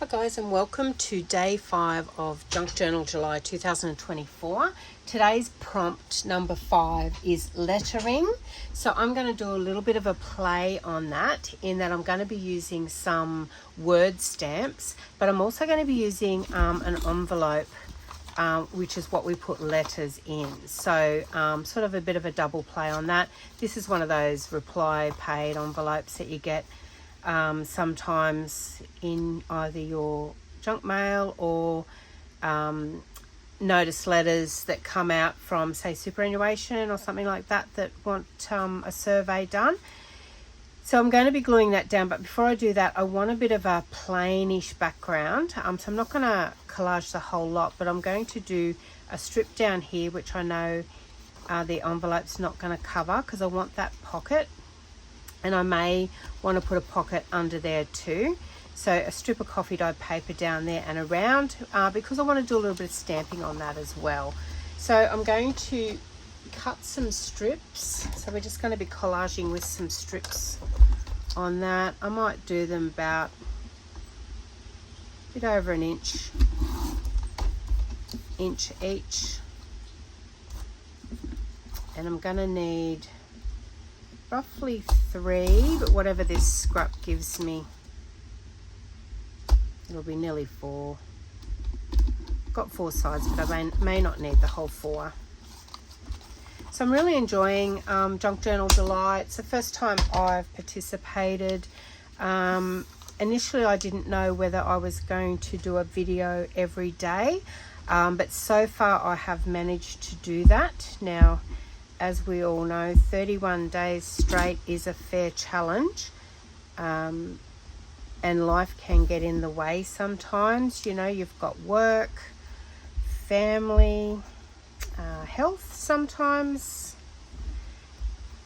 guys, and welcome to day 5 of Junk Journal July 2024. Today's prompt number 5 is lettering. So I'm going to do a little bit of a play on that, in that I'm going to be using some word stamps, but I'm also going to be using an envelope, which is what we put letters in. So sort of a bit of a double play on that. This is one of those reply paid envelopes that you get sometimes in either your junk mail or notice letters that come out from, say, superannuation or something like that, that want a survey done. So I'm going to be gluing that down, but before I do that, I want a bit of a plainish background. So I'm not going to collage the whole lot, but I'm going to do a strip down here, which I know the envelope's not going to cover, because I want that pocket. And I may want to put a pocket under there too. So a strip of coffee dyed paper down there and around, because I want to do a little bit of stamping on that as well. So I'm going to cut some strips. So we're just going to be collaging with some strips on that. I might do them about a bit over an inch each. And I'm going to need roughly 3, but whatever this scrap gives me, it'll be nearly 4. Got 4 sides, but I may not need the whole 4. So I'm really enjoying Junk Journal July. It's the first time I've participated. Initially I didn't know whether I was going to do a video every day, but so far I have managed to do that. Now, as we all know, 31 days straight is a fair challenge, and life can get in the way sometimes. You know, you've got work, family, health sometimes,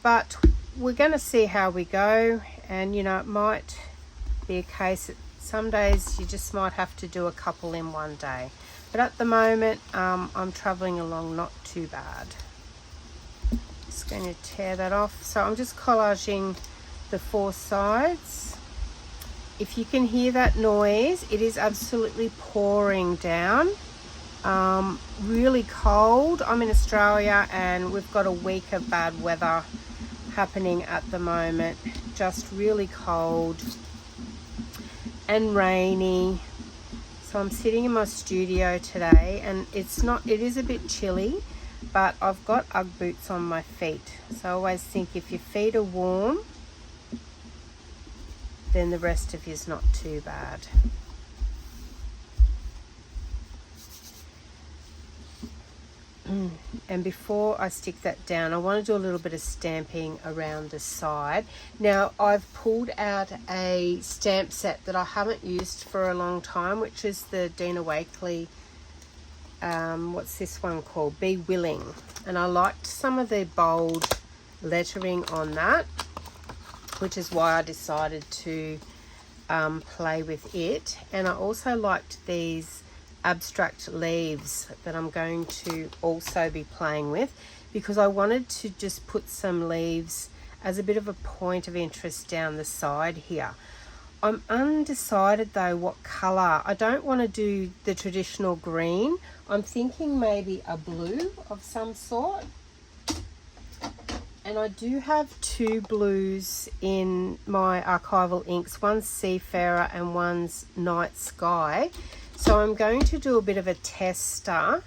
but we're going to see how we go. And you know, it might be a case that some days you just might have to do a couple in one day, but at the moment I'm traveling along not too bad. Just going to tear that off. So I'm just collaging the 4 sides. If you can hear that noise, it is absolutely pouring down. Really cold. I'm in Australia and we've got a week of bad weather happening at the moment. Just really cold and rainy. So I'm sitting in my studio today, and it is a bit chilly, but I've got Ugg boots on my feet. So I always think if your feet are warm, then the rest of you is not too bad. And before I stick that down, I want to do a little bit of stamping around the side. Now, I've pulled out a stamp set that I haven't used for a long time, which is the Dina Wakley, what's this one called? Be Willing. And I liked some of the bold lettering on that, which is why I decided to play with it. And I also liked these abstract leaves that I'm going to also be playing with, because I wanted to just put some leaves as a bit of a point of interest down the side here. I'm undecided though what colour. I don't want to do the traditional green. I'm thinking maybe a blue of some sort. And I do have 2 blues in my archival inks. One's Seafarer and one's Night Sky. So I'm going to do a bit of a tester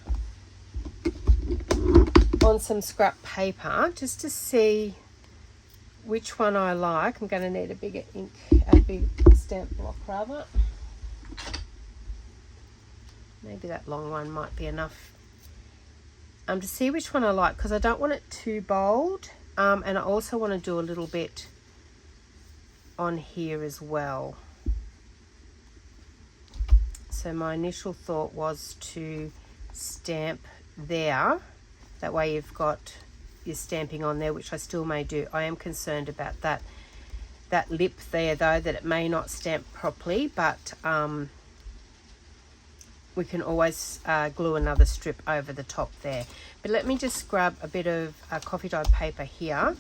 on some scrap paper just to see which one I like. I'm going to need a big stamp block rather. Maybe that long one might be enough. To see which one I like, because I don't want it too bold. And I also want to do a little bit on here as well. So my initial thought was to stamp there. That way you've got your stamping on there, which I still may do. I am concerned about that lip there though, that it may not stamp properly, but we can always glue another strip over the top there. But let me just grab a bit of coffee dyed paper here.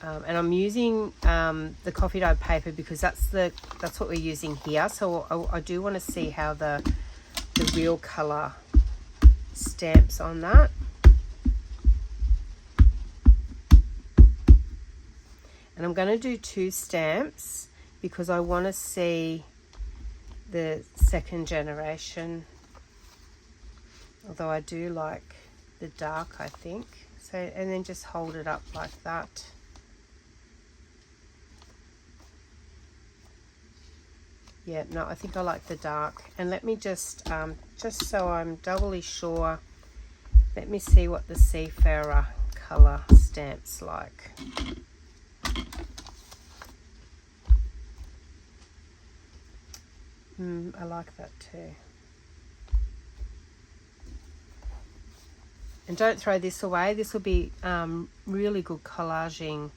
and I'm using the coffee dyed paper because that's what we're using here. So I do want to see how the real colour stamps on that. And I'm going to do 2 stamps because I want to see the second generation. Although I do like the dark, I think. So, and then just hold it up like that. Yeah, no, I think I like the dark. And let me just so I'm doubly sure, let me see what the Seafarer colour stamp's like. I like that too. And don't throw this away. This will be really good collaging.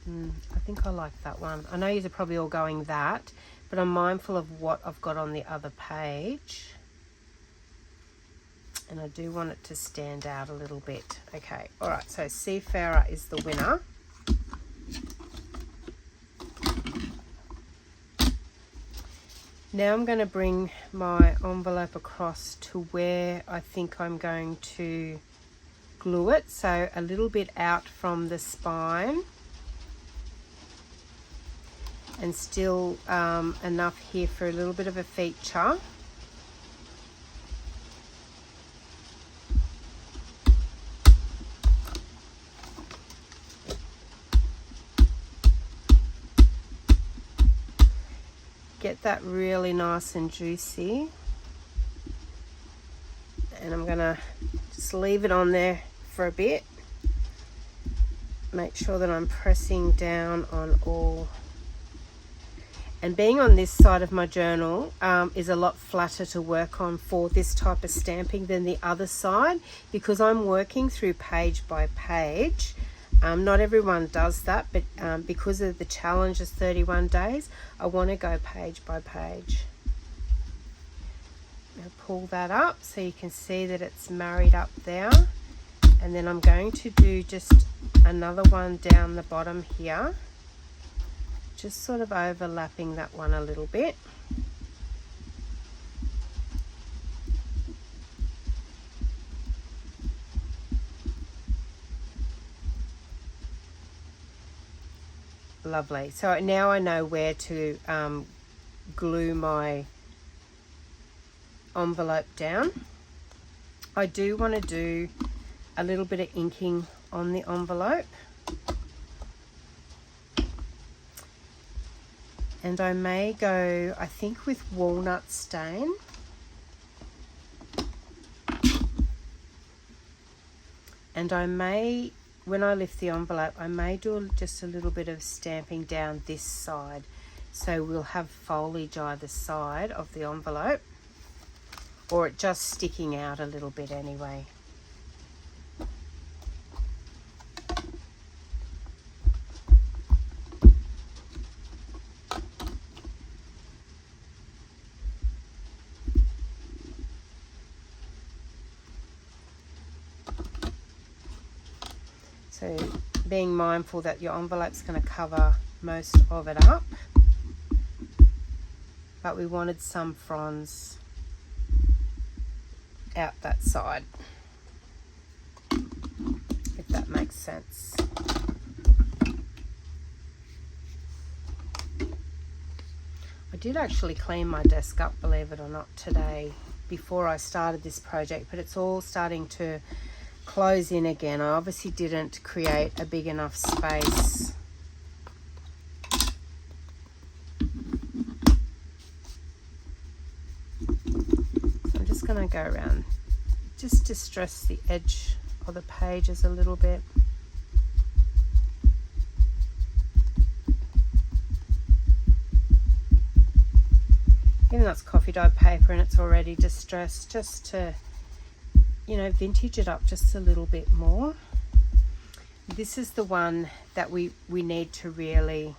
I think I like that one. I know you're probably all going that, but I'm mindful of what I've got on the other page. And I do want it to stand out a little bit. Okay, all right, so Seafarer is the winner. Now I'm going to bring my envelope across to where I think I'm going to glue it. So a little bit out from the spine. And still enough here for a little bit of a feature. Get that really nice and juicy. And I'm going to just leave it on there for a bit. Make sure that I'm pressing down on all. And being on this side of my journal is a lot flatter to work on for this type of stamping than the other side, because I'm working through page by page. Not everyone does that, but because of the challenge is 31 days, I want to go page by page. Now pull that up so you can see that it's married up there. And then I'm going to do just another one down the bottom here. Just sort of overlapping that one a little bit. Lovely. So now I know where to glue my envelope down. I do want to do a little bit of inking on the envelope. And I may go, I think, with walnut stain. And I may, when I lift the envelope, I may do just a little bit of stamping down this side. So we'll have foliage either side of the envelope, or it just sticking out a little bit anyway. So being mindful that your envelope's going to cover most of it up. But we wanted some fronds out that side, if that makes sense. I did actually clean my desk up, believe it or not, today before I started this project, but it's all starting to close in again. I obviously didn't create a big enough space. So I'm just going to go around just to stress the edge of the pages a little bit. Even though it's coffee dyed paper and it's already distressed, just to, you know, vintage it up just a little bit more. This is the one that we need to really,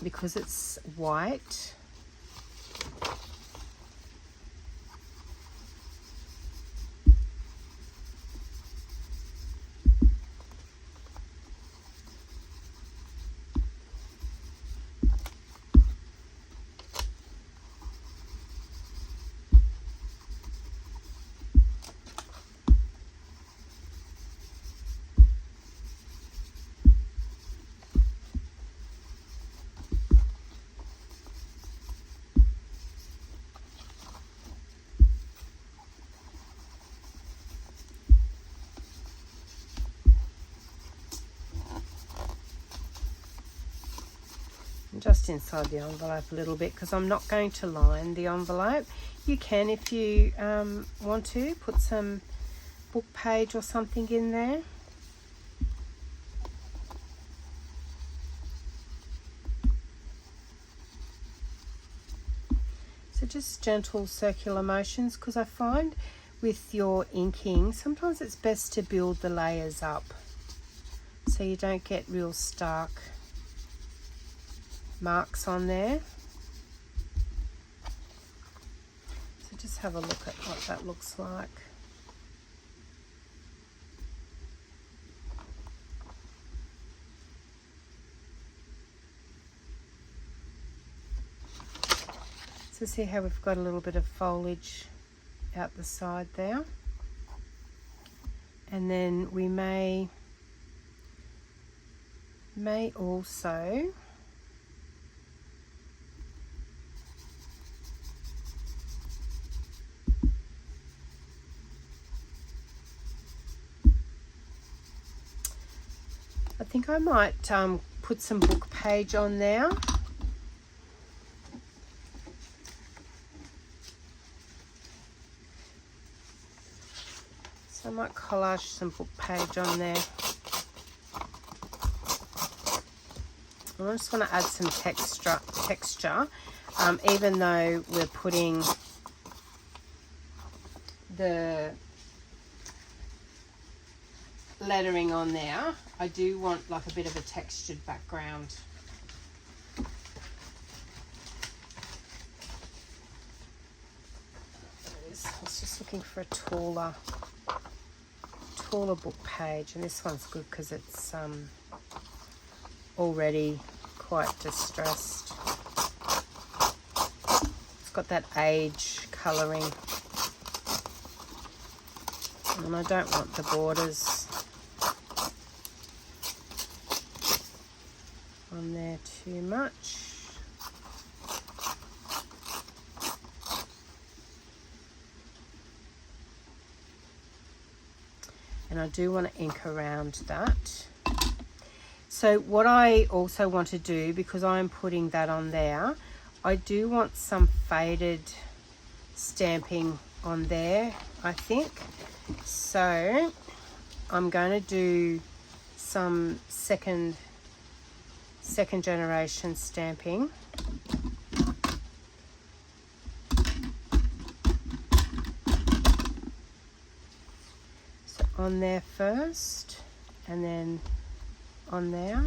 because it's white, just inside the envelope a little bit, because I'm not going to line the envelope. You can, if you want to, put some book page or something in there. So just gentle circular motions, because I find with your inking, sometimes it's best to build the layers up so you don't get real stark marks on there. So just have a look at what that looks like. So see how we've got a little bit of foliage out the side there, and then we may also I think I might put some book page on there. So I might collage some book page on there. I just want to add some texture, even though we're putting the lettering on there. I do want like a bit of a textured background. I was just looking for a taller book page, and this one's good because it's already quite distressed. It's got that age colouring, and I don't want the borders on there too much. And I do want to ink around that. So what I also want to do, because I'm putting that on there, I do want some faded stamping on there, I think. So I'm going to do some second generation stamping. So on there first, and then on there.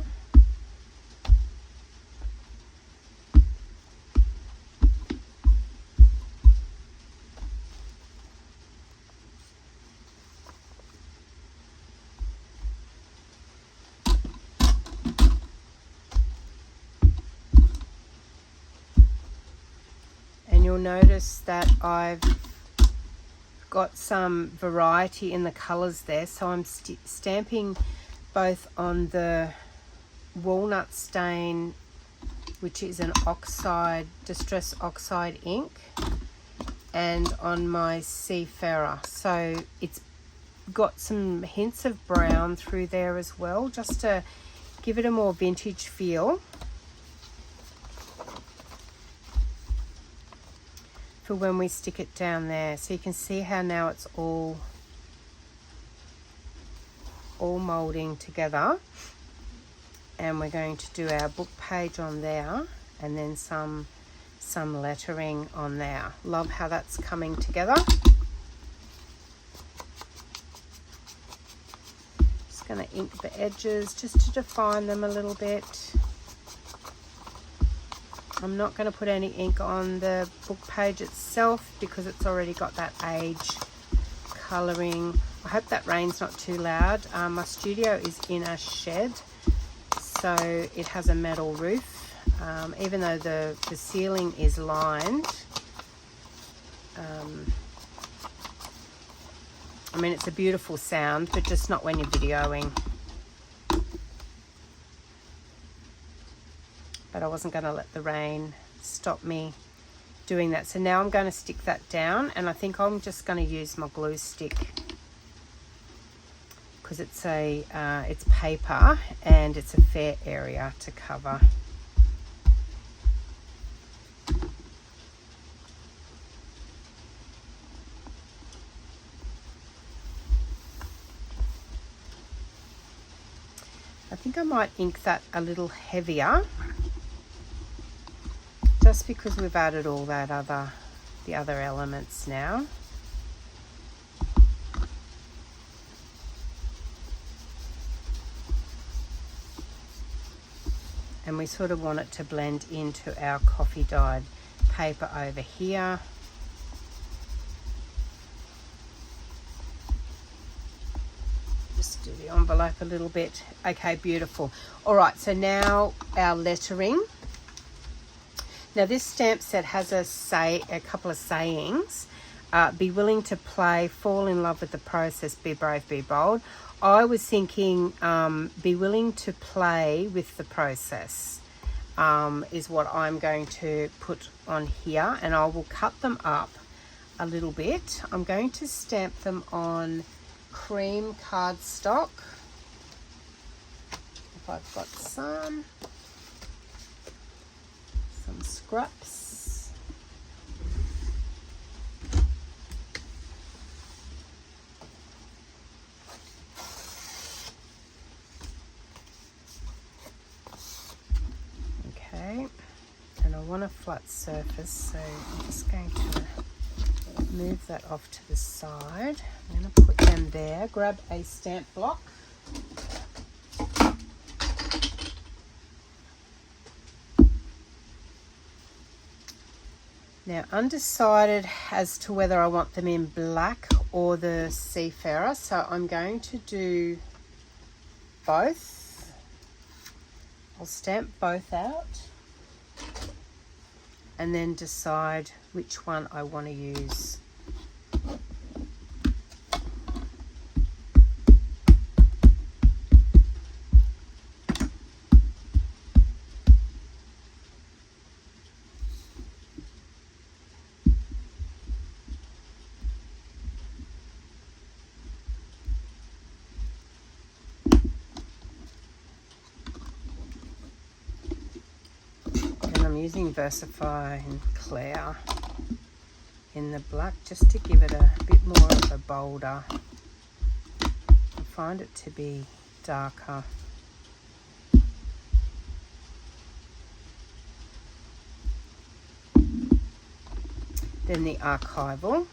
And you'll notice that I've got some variety in the colors there, so I'm stamping both on the walnut stain, which is an oxide, distress oxide ink, and on my seafarer. So it's got some hints of brown through there as well, just to give it a more vintage feel for when we stick it down there. So you can see how now it's all molding together, and we're going to do our book page on there, and then some lettering on there. Love how that's coming together. Just going to ink the edges just to define them a little bit. I'm not going to put any ink on the book page itself because it's already got that age colouring. I hope that rain's not too loud. My studio is in a shed, so it has a metal roof. Even though the ceiling is lined, I mean, it's a beautiful sound, but just not when you're videoing. But I wasn't going to let the rain stop me doing that. So now I'm going to stick that down, and I think I'm just going to use my glue stick because it's paper and it's a fair area to cover. think I might ink that a little heavier, just because we've added all that the other elements now. And we sort of want it to blend into our coffee dyed paper over here. Just do the envelope a little bit. Okay, beautiful. All right, so now our lettering. Now this stamp set has a couple of sayings. Be willing to play, fall in love with the process, be brave, be bold. I was thinking be willing to play with the process is what I'm going to put on here, and I will cut them up a little bit. I'm going to stamp them on cream cardstock, if I've got some scraps. Okay, and I want a flat surface, so I'm just going to move that off to the side. I'm going to put them there. Grab a stamp block. Now, undecided as to whether I want them in black or the Seafarer, so I'm going to do both. I'll stamp both out and then decide which one I want to use. I'm using Versify and Clear in the black just to give it a bit more of a bolder. I find it to be darker. Then the Archival,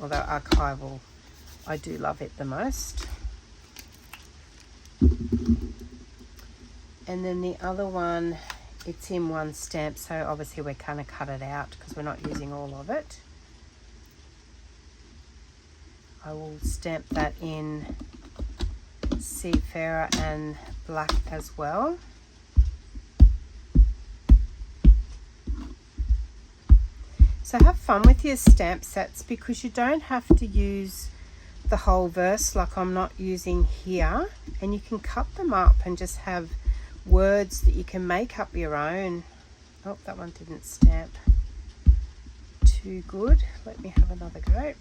although Archival, I do love it the most. And then the other one, it's in one stamp, so obviously we're going to cut it out because we're not using all of it. I will stamp that in Seafarer and black as well. So have fun with your stamp sets, because you don't have to use the whole verse like I'm not using here, and you can cut them up and just have words that you can make up your own. Oh, that one didn't stamp too good. Let me have another go.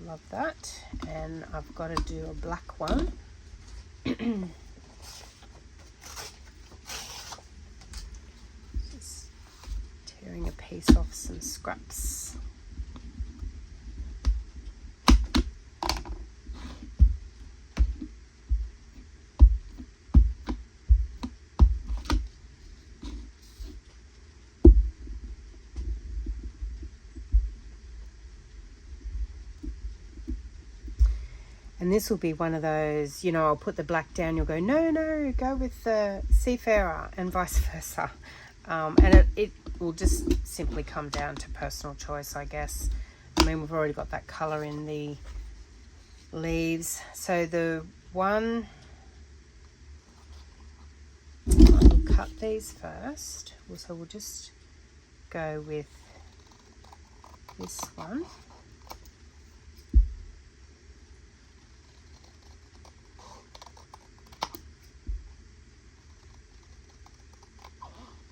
Love that. And I've got to do a black one. Just tearing a piece off some scraps. And this will be one of those, you know, I'll put the black down, you'll go, no, go with the Seafarer, and vice versa. And it will just simply come down to personal choice, I guess. I mean, we've already got that colour in the leaves. So the one, I'll cut these first. So we'll just go with this one.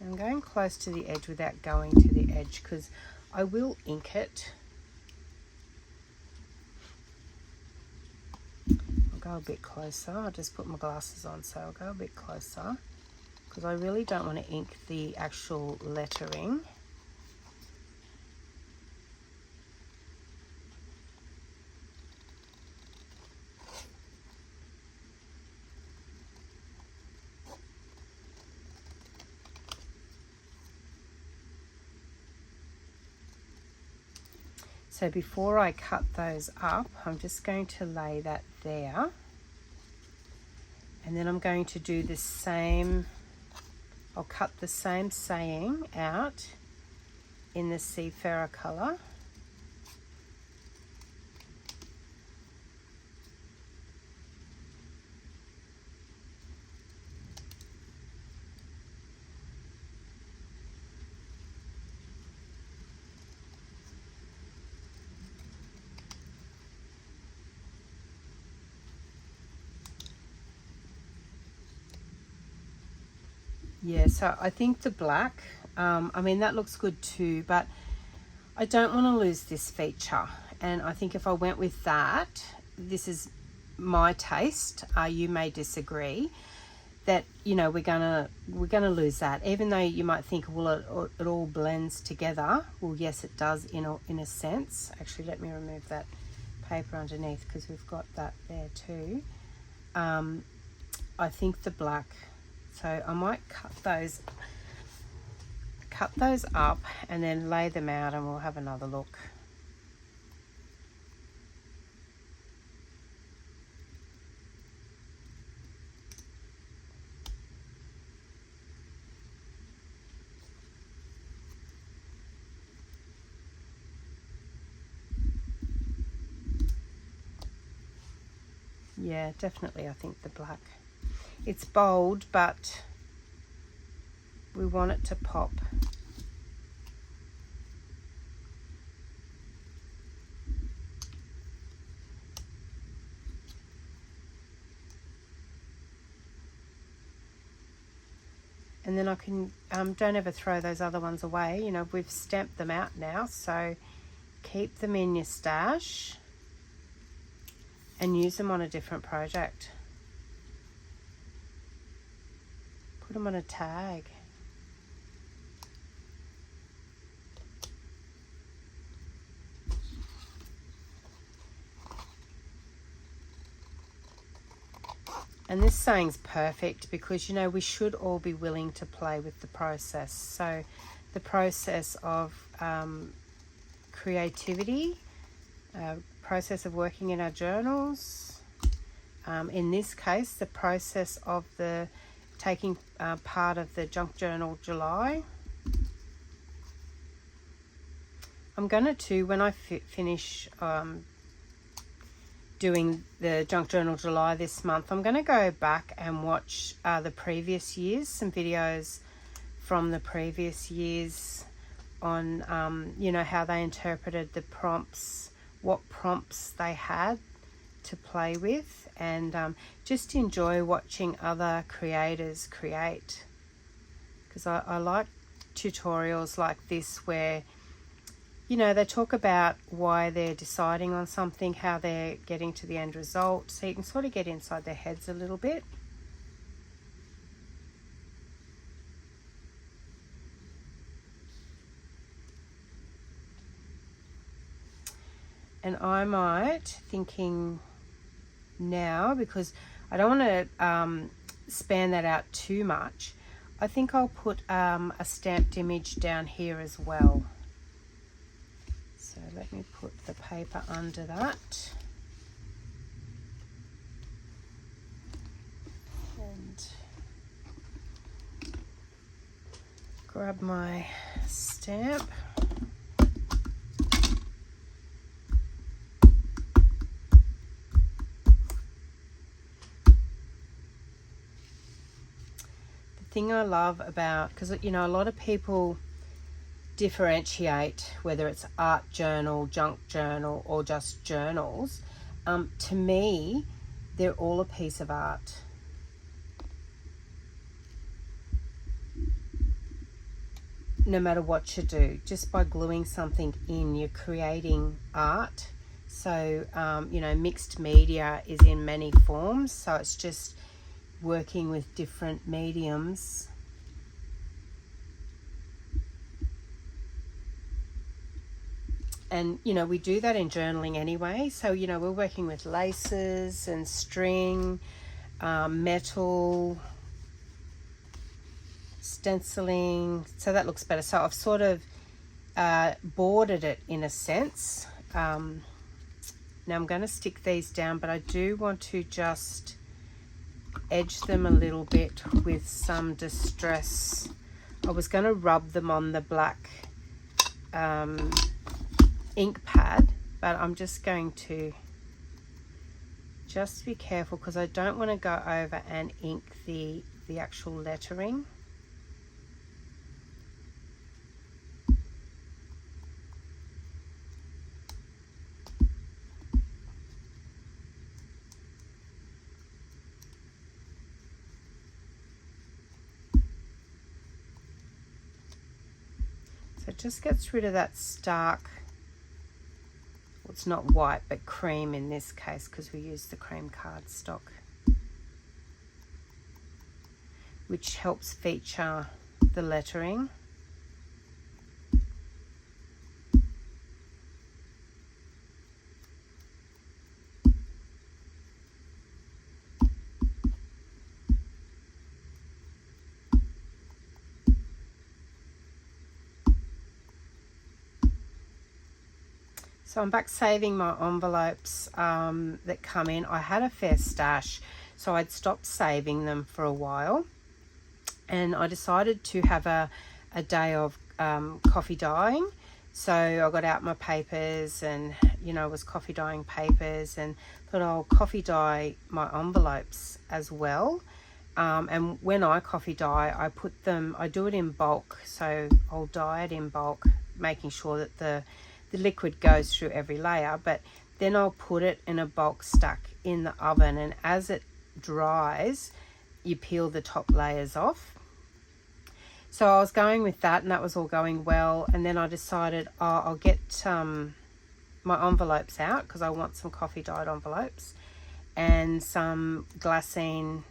I'm going close to the edge without going to the edge because I will ink it. I'll go a bit closer. I'll just put my glasses on, so I'll go a bit closer because I really don't want to ink the actual lettering. So before I cut those up, I'm just going to lay that there. And then I'm going to do the same, I'll cut the same saying out in the Seafarer colour. Yeah, so I think the black, I mean, that looks good too, but I don't want to lose this feature. And I think if I went with that, this is my taste. You may disagree that, you know, we're gonna lose that. Even though you might think, well, it all blends together. Well, yes, it does in a sense. Actually, let me remove that paper underneath because we've got that there too. I think the black. So I might cut those up and then lay them out and we'll have another look. Yeah, definitely I think the black. It's bold, but we want it to pop. And then I can, don't ever throw those other ones away. You know, we've stamped them out now, so keep them in your stash and use them on a different project. Put them on a tag. And this saying's perfect because, you know, we should all be willing to play with the process. So the process of creativity, process of working in our journals, in this case, the process of the taking part of the Junk Journal July. I'm going to too, when I finish doing the Junk Journal July this month, I'm going to go back and watch the previous years, some videos from the previous years on, you know, how they interpreted the prompts, what prompts they had to play with, and just enjoy watching other creators create, because I like tutorials like this where, you know, they talk about why they're deciding on something, how they're getting to the end result, so you can sort of get inside their heads a little bit. And I might, thinking now, because I don't want to span that out too much, I think I'll put a stamped image down here as well. So let me put the paper under that. And grab my stamp. The thing I love about, because, you know, a lot of people differentiate whether it's art journal, junk journal, or just journals. To me, they're all a piece of art. No matter what you do, just by gluing something in, you're creating art. So, you know, mixed media is in many forms, so it's just working with different mediums And, you know, we do that in journaling anyway. So, you know, we're working with laces and string, metal, stenciling. So that looks better. So I've sort of bordered it in a sense. Now I'm going to stick these down, but I do want to just edge them a little bit with some Distress. I was going to rub them on the black ink pad, but I'm just going to just be careful because I don't want to go over and ink the actual lettering. So it just gets rid of that stark, well, it's not white but cream in this case because we use the cream cardstock, which helps feature the lettering. So I'm back saving my envelopes that come in. I had a fair stash, so I'd stopped saving them for a while. And I decided to have a day of coffee dyeing. So I got out my papers and, you know, was coffee dyeing papers and thought I'll coffee dye my envelopes as well. And when I coffee dye, I do it in bulk. So I'll dye it in bulk, making sure that the liquid goes through every layer, but then I'll put it in a bulk stack in the oven, and as it dries you peel the top layers off. So I was going with that and that was all going well, and then I decided I'll get my envelopes out because I want some coffee dyed envelopes and some glassine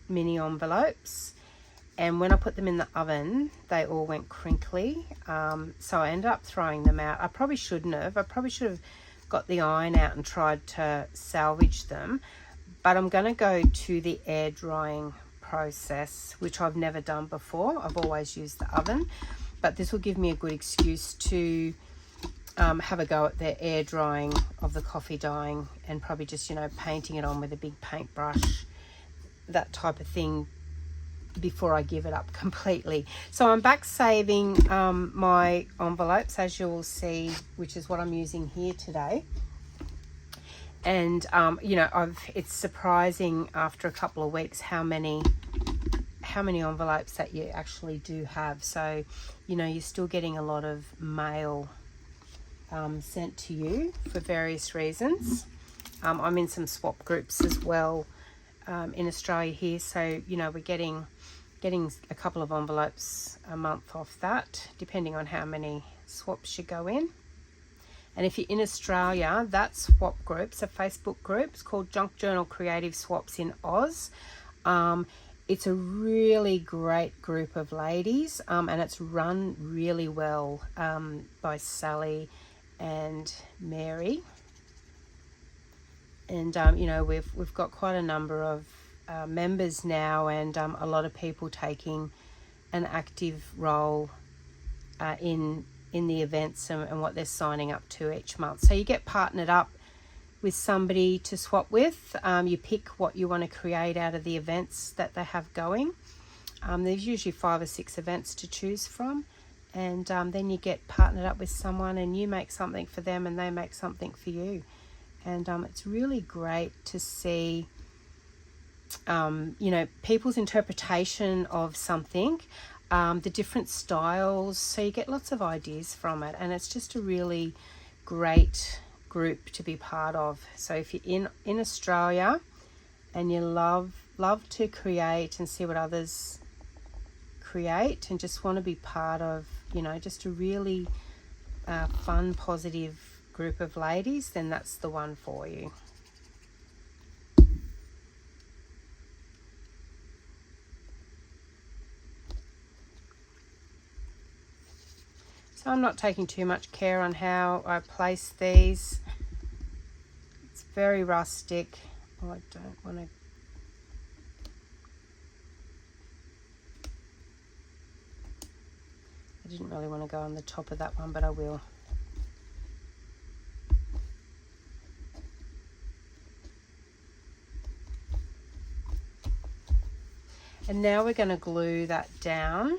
mini envelopes. And when I put them in the oven, they all went crinkly. So I ended up throwing them out. I probably shouldn't have. I probably should have got the iron out and tried to salvage them. But I'm going to go to the air drying process, which I've never done before. I've always used the oven. But this will give me a good excuse to have a go at the air drying of the coffee dyeing and probably just, you know, painting it on with a big paintbrush, that type of thing, before I give it up completely. So I'm back saving my envelopes, as you will see, which is what I'm using here today. And you know, it's surprising after a couple of weeks how many envelopes that you actually do have. So, you know, you're still getting a lot of mail sent to you for various reasons. I'm in some swap groups as well in Australia here, so, you know, we're getting a couple of envelopes a month off that, depending on how many swaps you go in. And if you're in Australia, that swap group's a Facebook group. It's called Junk Journal Creative Swaps in Oz. It's a really great group of ladies, and it's run really well by Sally and Mary. And you know, we've got quite a number of members now, and a lot of people taking an active role in the events and what they're signing up to each month. So you get partnered up with somebody to swap with. You pick what you want to create out of the events that they have going. There's usually 5 or 6 events to choose from, and then you get partnered up with someone and you make something for them and they make something for you. And it's really great to see you know, people's interpretation of something, the different styles, so you get lots of ideas from it, and it's just a really great group to be part of. So if you're in Australia and you love to create and see what others create and just want to be part of, you know, just a really fun, positive group of ladies, then that's the one for you. So I'm not taking too much care on how I place these. It's very rustic. Oh, I don't want to. I didn't really want to go on the top of that one, but I will. And now we're going to glue that down.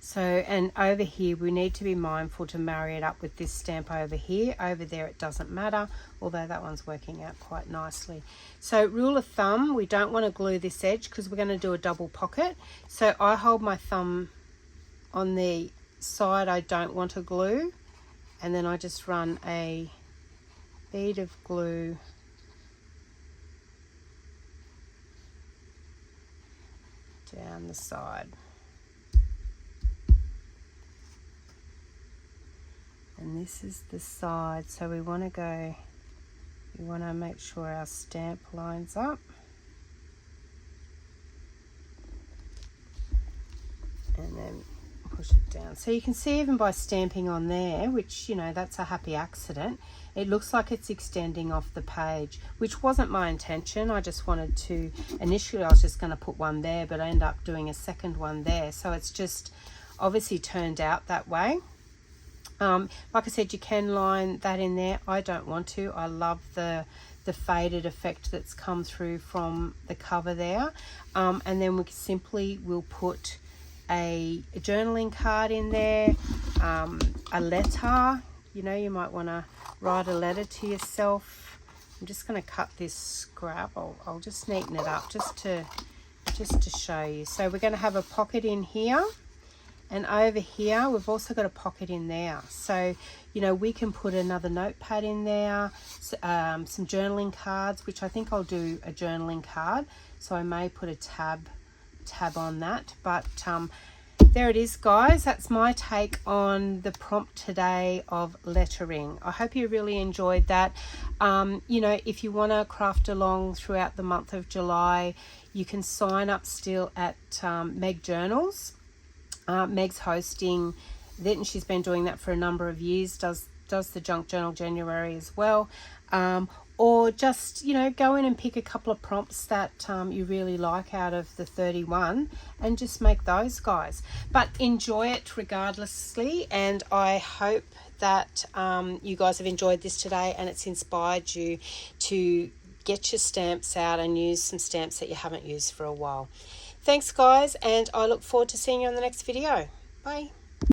So, and over here, we need to be mindful to marry it up with this stamp over here. Over there, it doesn't matter, although that one's working out quite nicely. So, rule of thumb, we don't want to glue this edge because we're going to do a double pocket. So, I hold my thumb on the side I don't want to glue, and then I just run a bead of glue down the side. And this is the side, so we want to make sure our stamp lines up. And then push it down. So you can see even by stamping on there, which, you know, that's a happy accident, it looks like it's extending off the page, which wasn't my intention. I just wanted to, initially I was just going to put one there, but I ended up doing a second one there. So it's just obviously turned out that way. Like I said, you can line that in there. I don't want to. I love the faded effect that's come through from the cover there. And then we simply will put a journaling card in there, a letter. You know, you might want to write a letter to yourself. I'm just going to cut this scrap. I'll just neaten it up just to show you. So we're going to have a pocket in here. And over here, we've also got a pocket in there. So, you know, we can put another notepad in there, some journaling cards, which I think I'll do a journaling card. So I may put a tab on that. But there it is, guys. That's my take on the prompt today of lettering. I hope you really enjoyed that. You know, if you want to craft along throughout the month of July, you can sign up still at Meg Journals. Meg's hosting that, and she's been doing that for a number of years, does the Junk Journal January as well. Or just, you know, go in and pick a couple of prompts that you really like out of the 31 and just make those, guys. But enjoy it regardlessly, and I hope that you guys have enjoyed this today and it's inspired you to get your stamps out and use some stamps that you haven't used for a while. Thanks, guys, and I look forward to seeing you on the next video. Bye.